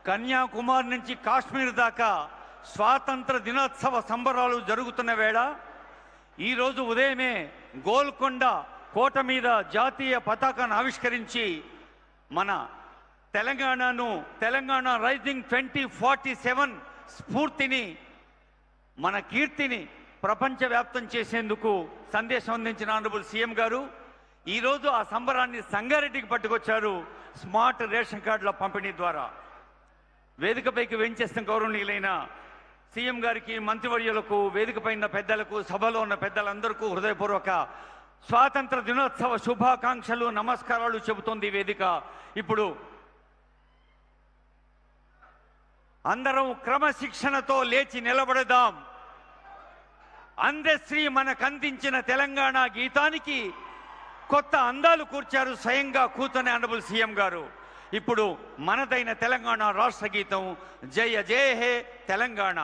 కన్యాకుమారి నుంచి కాశ్మీర్ దాకా స్వాతంత్ర దినోత్సవ సంబరాలు జరుగుతున్న వేళ ఈరోజు ఉదయమే గోల్కొండ కోట మీద జాతీయ పతాకాన్ని ఆవిష్కరించి మన తెలంగాణ రైజింగ్ 2047 స్ఫూర్తిని, మన కీర్తిని ప్రపంచవ్యాప్తం చేసేందుకు సందేశం అందించిన ఆనరబుల్ సీఎం గారు ఈరోజు ఆ సంబరాన్ని సంగారెడ్డికి పట్టుకొచ్చారు. స్మార్ట్ రేషన్ కార్డుల పంపిణీ ద్వారా వేదికపైకి వెంచేస్తున్న గౌరవనీయులైన సీఎం గారికి, మంత్రివర్యులకు, వేదికపైన పెద్దలకు, సభలో ఉన్న పెద్దలందరికీ హృదయపూర్వక స్వాతంత్ర దినోత్సవ శుభాకాంక్షలు, నమస్కారాలు చెబుతోంది వేదిక. ఇప్పుడు అందరం క్రమశిక్షణతో లేచి నిలబడదాం. అందశ్రీ మనకందించిన తెలంగాణ గీతానికి కొత్త అందాలు కూర్చారు స్వయంగా కూర్చొని ఆనరబుల్ సీఎం గారు. ఇప్పుడు మనదైన తెలంగాణ రాష్ట్ర గీతం జయ జయ హే తెలంగాణ.